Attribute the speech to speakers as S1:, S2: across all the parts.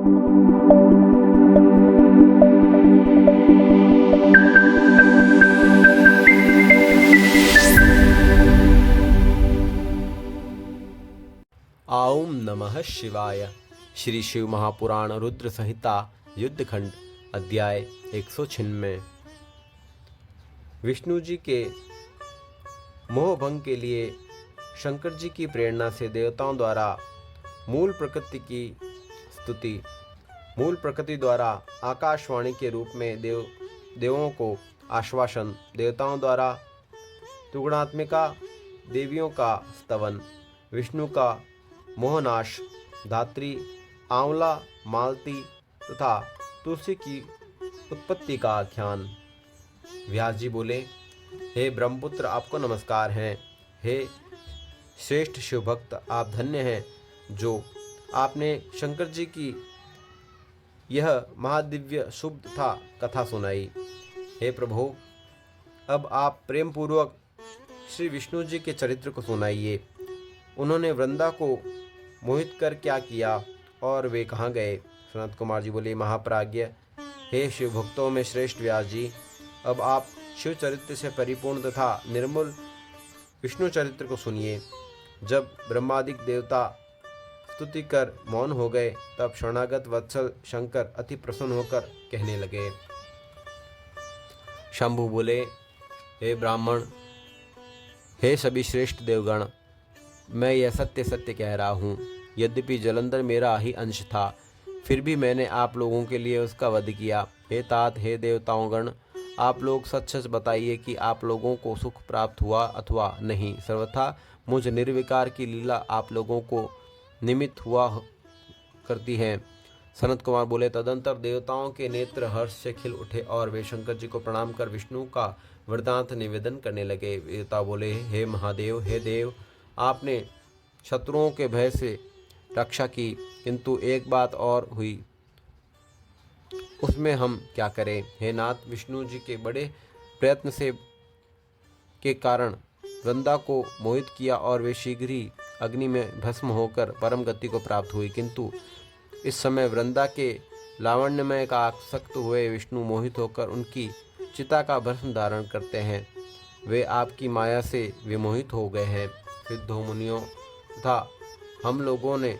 S1: ओम नमः शिवाय। श्री शिव महापुराण रुद्र संहिता युद्धखंड अध्याय 196। विष्णु जी के मोहभंग के लिए शंकर जी की प्रेरणा से देवताओं द्वारा मूल प्रकृति की स्तुति। मूल प्रकृति द्वारा आकाशवाणी के रूप में देवों को आश्वासन, देवताओं द्वारा त्रिगुणात्मिका देवियों का स्तवन, विष्णु का मोहनाश, धात्री, आंवला, मालती तथा तुलसी की उत्पत्ति का आख्यान। व्यास जी बोले, हे ब्रह्मपुत्र, आपको नमस्कार है। हे श्रेष्ठ शिवभक्त, आप धन्य हैं जो आपने शंकर जी की यह महादिव्य शुभ तथा कथा सुनाई। हे प्रभु, अब आप प्रेम पूर्वक श्री विष्णु जी के चरित्र को सुनाइए। उन्होंने वृंदा को मोहित कर क्या किया और वे कहाँ गए? सनत कुमार जी बोले, महाप्राज्ञ, हे शिव भक्तों में श्रेष्ठ व्यास जी, अब आप शिव चरित्र से परिपूर्ण तथा निर्मल विष्णु चरित्र को सुनिए। जब ब्रह्मादिक देवता स्तुति कर मौन हो गए, तब शरणागत वत्सल शंकर अति प्रसन्न होकर कहने लगे। शंभु बोले, हे ब्राह्मण, हे सभी श्रेष्ठ देवगण, मैं यह सत्य सत्य कह रहा हूँ। यद्यपि जलंधर मेरा ही अंश था, फिर भी मैंने आप लोगों के लिए उसका वध किया। हे तात, हे देवताओं गण, आप लोग सच सच बताइए कि आप लोगों को सुख प्राप्त हुआ अथवा नहीं। सर्वथा मुझ निर्विकार की लीला आप लोगों को निमित्त हुआ करती है। सनत कुमार बोले, तदंतर देवताओं के नेत्र हर्ष से खिल उठे और वे शंकर जी को प्रणाम कर विष्णु का वृतांत निवेदन करने लगे। देवता बोले, हे महादेव, हे देव, आपने शत्रुओं के भय से रक्षा की, किंतु एक बात और हुई, उसमें हम क्या करें? हे नाथ, विष्णु जी के बड़े प्रयत्न से के कारण वृंदा को मोहित किया और वे शीघ्र ही अग्नि में भस्म होकर परम गति को प्राप्त हुई। किंतु इस समय वृंदा के लावण्यमय का आसक्त हुए विष्णु मोहित होकर उनकी चिता का भस्म धारण करते हैं। वे आपकी माया से विमोहित हो गए हैं। सिद्धों, मुनियों तथा हम लोगों ने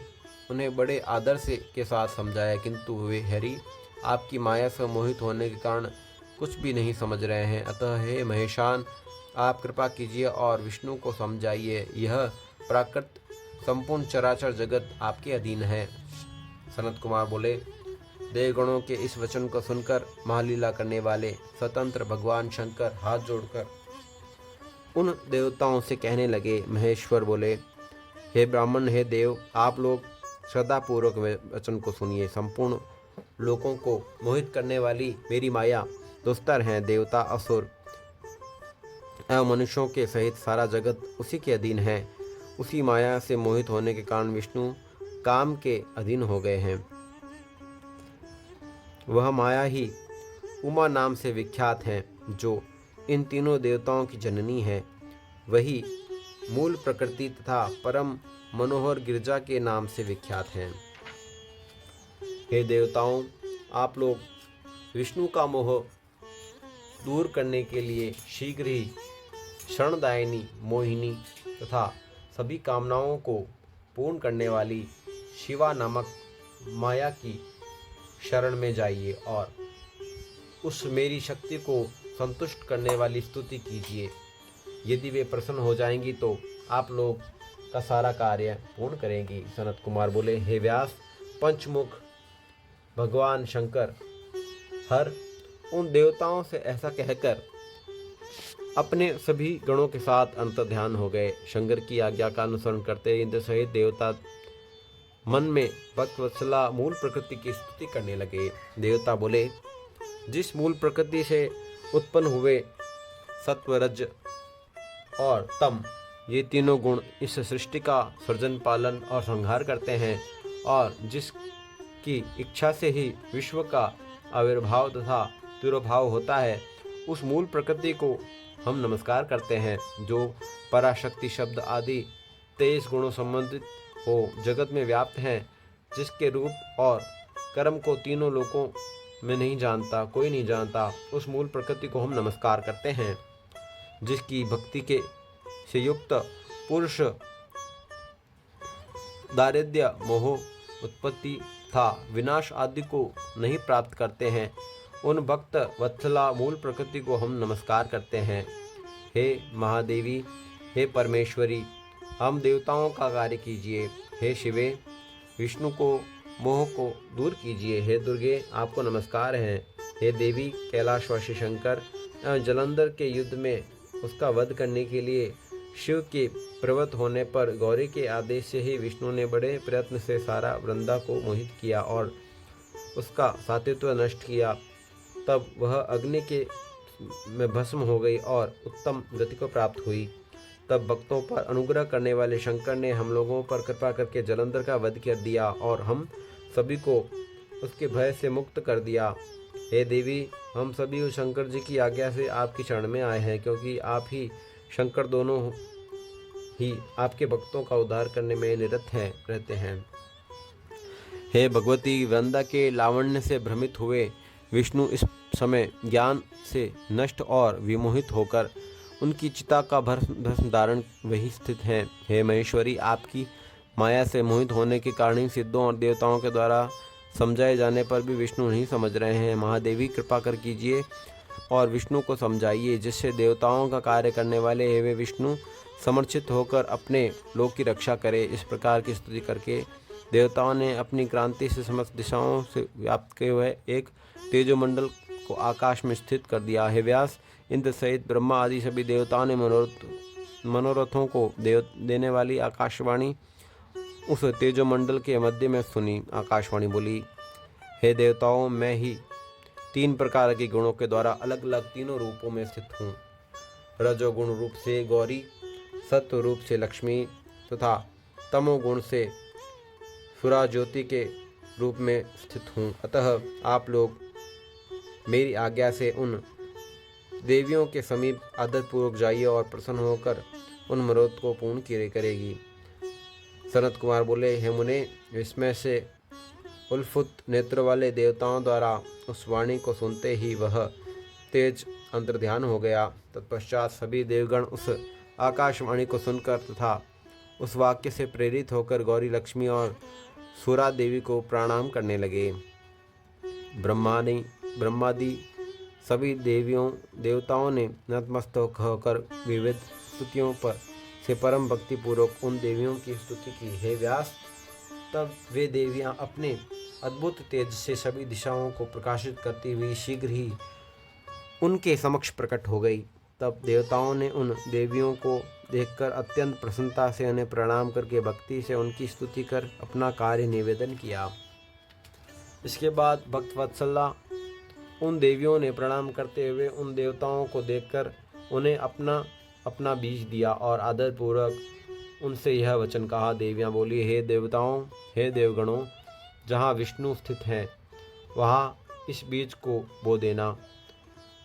S1: उन्हें बड़े आदर से के साथ समझाया, किंतु वे हरि आपकी माया से मोहित होने के कारण कुछ भी नहीं समझ रहे हैं। अतः हे महेशान, आप कृपा कीजिए और विष्णु को समझाइए। यह प्राकृत संपूर्ण चराचर जगत आपके अधीन है। सनत कुमार बोले, देवगणों के इस वचन को सुनकर महालीला करने वाले स्वतंत्र भगवान शंकर हाथ जोड़कर उन देवताओं से कहने लगे। महेश्वर बोले, हे ब्राह्मण, हे देव, आप लोग श्रद्धापूर्वक वचन को सुनिए। संपूर्ण लोगों को मोहित करने वाली मेरी माया दुस्तर हैं। देवता, असुर एवं मनुष्यों के सहित सारा जगत उसी के अधीन है। उसी माया से मोहित होने के कारण विष्णु काम के अधीन हो गए हैं। वह माया ही उमा नाम से विख्यात है, जो इन तीनों देवताओं की जननी है। वही मूल प्रकृति तथा परम मनोहर गिरजा के नाम से विख्यात हैं। हे देवताओं, आप लोग विष्णु का मोह दूर करने के लिए शीघ्र ही शरणदायिनी, मोहिनी तथा सभी कामनाओं को पूर्ण करने वाली शिवा नामक माया की शरण में जाइए और उस मेरी शक्ति को संतुष्ट करने वाली स्तुति कीजिए। यदि वे प्रसन्न हो जाएंगी तो आप लोग का सारा कार्य पूर्ण करेंगी। सनत कुमार बोले, हे व्यास, पंचमुख भगवान शंकर हर उन देवताओं से ऐसा कहकर अपने सभी गणों के साथ अंतर्ध्यान हो गए। शंकर की आज्ञा का अनुसरण करते इंद्र सहित देवता मन में भक्तवत्सला मूल प्रकृति की स्तुति करने लगे। देवता बोले, जिस मूल प्रकृति से उत्पन्न हुए सत्व, रज और तम, ये तीनों गुण इस सृष्टि का सृजन, पालन और संहार करते हैं, और जिसकी इच्छा से ही विश्व का आविर्भाव तथा तिरोभाव होता है, उस मूल प्रकृति को हम नमस्कार करते हैं, जो पराशक्ति शब्द आदि 23 गुणों संबंधित हो जगत में व्याप्त हैं, जिसके रूप और कर्म को तीनों लोकों में नहीं जानता, कोई नहीं जानता, उस मूल प्रकृति को हम नमस्कार करते हैं। जिसकी भक्ति के से युक्त पुरुष दारिद्र्य, मोह, उत्पत्ति तथा विनाश आदि को नहीं प्राप्त करते हैं, उन भक्त वत्सला मूल प्रकृति को हम नमस्कार करते हैं। हे महादेवी, हे परमेश्वरी, हम देवताओं का कार्य कीजिए। हे शिवे, विष्णु को मोह को दूर कीजिए। हे दुर्गे, आपको नमस्कार है। हे देवी, कैलाशवासी शंकर जलंधर के युद्ध में उसका वध करने के लिए शिव के प्रवृत्त होने पर गौरी के आदेश से ही विष्णु ने बड़े प्रयत्न से सारा वृंदा को मोहित किया और उसका सात्वित्व नष्ट किया। तब वह अग्नि के में भस्म हो गई और उत्तम गति को प्राप्त हुई। तब भक्तों पर अनुग्रह करने वाले शंकर ने हम लोगों पर कृपा करके जलंधर का वध कर दिया और हम सभी को उसके भय से मुक्त कर दिया। हे देवी, हम सभी उस शंकर जी की आज्ञा से आपकी शरण में आए हैं, क्योंकि आप ही शंकर दोनों ही आपके भक्तों का उद्धार करने में निरत रहते हैं। हे भगवती, वृंदा के लावण्य से भ्रमित हुए विष्णु इस समय ज्ञान से नष्ट और विमोहित होकर उनकी चिता का भस्म धारण वही स्थित हैं। हे महेश्वरी, आपकी माया से मोहित होने के कारण ही सिद्धों और देवताओं के द्वारा समझाए जाने पर भी विष्णु नहीं समझ रहे हैं। महादेवी, कृपा कर कीजिए और विष्णु को समझाइए, जिससे देवताओं का कार्य करने वाले हे वे विष्णु समर्चित होकर अपने लोक की रक्षा करे। इस प्रकार की स्तुति करके देवताओं ने अपनी क्रांति से समस्त दिशाओं से व्याप्त किए हुए एक तेजोमंडल को आकाश में स्थित कर दिया। हे व्यास, इंद्र सहित ब्रह्मा आदि सभी देवताओं ने मनोरथों को देने वाली आकाशवाणी उस तेजोमंडल के मध्य में सुनी। आकाशवाणी बोली, हे देवताओं, मैं ही 3 प्रकार के गुणों के द्वारा अलग अलग तीनों रूपों में स्थित हूँ। रजोगुण रूप से गौरी, सत्व रूप से लक्ष्मी तथा तमोगुण से सुरा ज्योति के रूप में स्थित हूँ। अतः आप लोग मेरी आज्ञा से उन देवियों के समीप आदरपूर्वक जाइए और प्रसन्न होकर उन मनोरथ को पूर्ण करेगी। सनत कुमार बोले, हे मुने, विस्मय से उल्फुत नेत्र वाले देवताओं द्वारा उस वाणी को सुनते ही वह तेज अंतर्ध्यान हो गया। तत्पश्चात सभी देवगण उस आकाशवाणी को सुनकर तथा उस वाक्य से प्रेरित होकर गौरी, लक्ष्मी और सुरा देवी को प्रणाम करने लगे। ब्रह्मादि सभी देवताओं ने नतमस्तक होकर विविध स्तुतियों पर से परम भक्ति पूर्वक उन देवियों की स्तुति की। हे व्यास, तब वे देवियां अपने अद्भुत तेज से सभी दिशाओं को प्रकाशित करती हुई शीघ्र ही उनके समक्ष प्रकट हो गई। तब देवताओं ने उन देवियों को देखकर अत्यंत प्रसन्नता से उन्हें प्रणाम करके भक्ति से उनकी स्तुति कर अपना कार्य निवेदन किया। इसके बाद भक्त वत्सला उन देवियों ने प्रणाम करते हुए उन देवताओं को देखकर उन्हें अपना अपना बीज दिया और आदरपूर्वक उनसे यह वचन कहा। देवियां बोली, हे देवताओं, हे देवगणों, जहाँ विष्णु स्थित हैं वहाँ इस बीज को बो देना,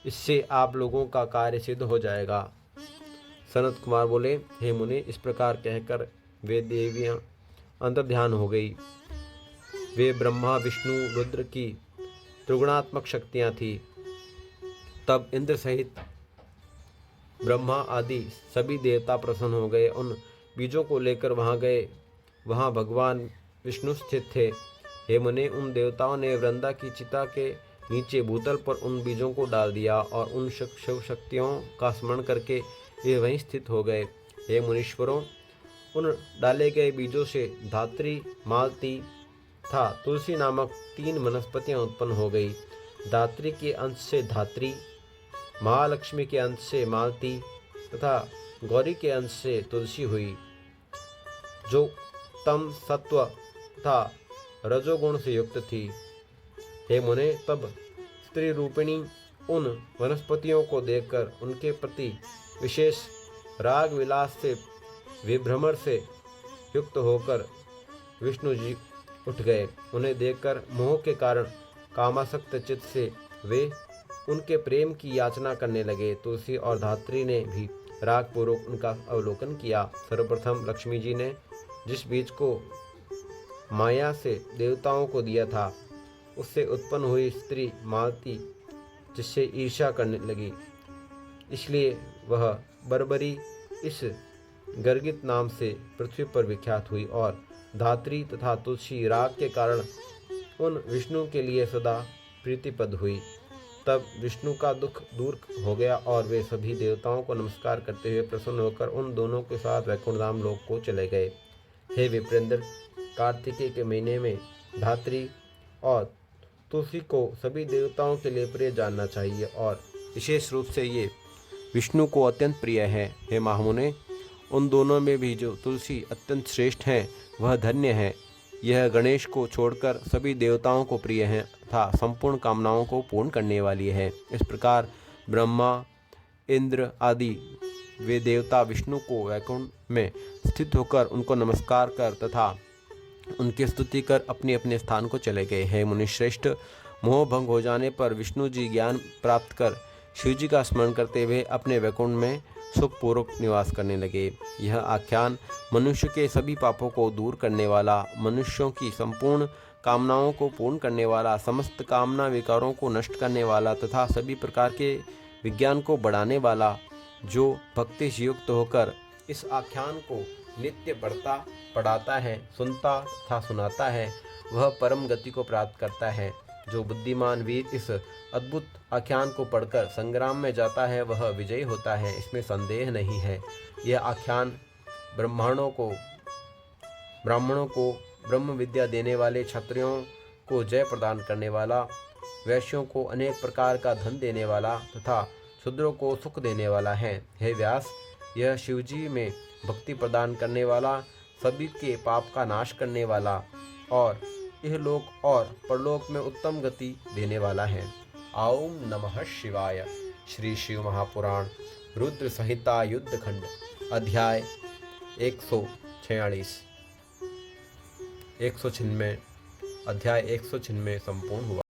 S1: इससे आप लोगों का कार्य सिद्ध हो जाएगा। सनत कुमार बोले, हे मुनि, इस प्रकार कहकर वे देवियां अंतर्ध्यान हो गई। वे ब्रह्मा, विष्णु, रुद्र की त्रिगुणात्मक शक्तियां थी। तब इंद्र सहित ब्रह्मा आदि सभी देवता प्रसन्न हो गए, उन बीजों को लेकर वहां गए। वहां भगवान विष्णु स्थित थे। हे मुने, उन देवताओं ने वृंदा की चिता के नीचे भूतल पर उन बीजों को डाल दिया और उन शिव शक्तियों का स्मरण करके वे वहीं स्थित हो गए। हे मुनीश्वरों, उन डाले गए बीजों से धात्री, मालती तथा तुलसी नामक 3 वनस्पतियां उत्पन्न हो गई। धात्री के अंश से धात्री, महालक्ष्मी के अंश से मालती तथा गौरी के अंश से तुलसी हुई, जो तम, सत्व तथा रजोगुण से युक्त थी। हे मुने, तब स्त्री रूपिणी उन वनस्पतियों को देखकर उनके प्रति विशेष राग विलास से विभ्रमण से युक्त होकर विष्णु जी उठ गए। उन्हें देखकर मोह के कारण कामासक्त चित्त से वे उनके प्रेम की याचना करने लगे। तुलसी और धात्री ने भी राग पूर्वक उनका अवलोकन किया। सर्वप्रथम लक्ष्मी जी ने जिस बीज को माया से देवताओं को दिया था, उससे उत्पन्न हुई स्त्री मालती जिससे ईर्ष्या करने लगी, इसलिए वह बर्बरी इस गर्गित नाम से पृथ्वी पर विख्यात हुई और धात्री तथा तुलसी राग के कारण उन विष्णु के लिए सदा प्रीतिपद हुई। तब विष्णु का दुख दूर हो गया और वे सभी देवताओं को नमस्कार करते हुए प्रसन्न होकर उन दोनों के साथ वैकुंठधाम लोक को चले गए। हे विप्रेंद्र, कार्तिकेय के महीने में धात्री और तुलसी को सभी देवताओं के लिए प्रिय जानना चाहिए और विशेष रूप से ये विष्णु को अत्यंत प्रिय है। हे महामुने, उन दोनों में भी जो तुलसी अत्यंत श्रेष्ठ है वह धन्य है। यह गणेश को छोड़कर सभी देवताओं को प्रिय है तथा संपूर्ण कामनाओं को पूर्ण करने वाली है। इस प्रकार ब्रह्मा, इंद्र आदि वे देवता विष्णु को वैकुंठ में स्थित होकर उनको नमस्कार कर तथा उनकी स्तुति कर अपने अपने स्थान को चले गए हैं। मुनिश्रेष्ठ, मोह भंग हो जाने पर विष्णु जी ज्ञान प्राप्त कर शिव जी का स्मरण करते हुए अपने वैकुंठ में सुखपूर्वक निवास करने लगे। यह आख्यान मनुष्य के सभी पापों को दूर करने वाला, मनुष्यों की संपूर्ण कामनाओं को पूर्ण करने वाला, समस्त कामना विकारों को नष्ट करने वाला तथा सभी प्रकार के विज्ञान को बढ़ाने वाला, जो भक्ति से युक्त होकर इस आख्यान को नित्य पढ़ाता है, सुनता तथा सुनाता है, वह परम गति को प्राप्त करता है। जो बुद्धिमान वीर इस अद्भुत आख्यान को पढ़कर संग्राम में जाता है वह विजयी होता है, इसमें संदेह नहीं है। यह आख्यान ब्राह्मणों को ब्रह्म विद्या देने वाले, क्षत्रियों को जय प्रदान करने वाला, वैश्यों को अनेक प्रकार का धन देने वाला तथा शूद्रों को सुख देने वाला है। हे व्यास, यह शिवजी में भक्ति प्रदान करने वाला, सभी के पाप का नाश करने वाला और यह लोक और परलोक में उत्तम गति देने वाला है। ओम नमः शिवाय। श्री शिव महापुराण रुद्र संहिता युद्धखंड अध्याय 196 अध्याय 196 संपूर्ण हुआ।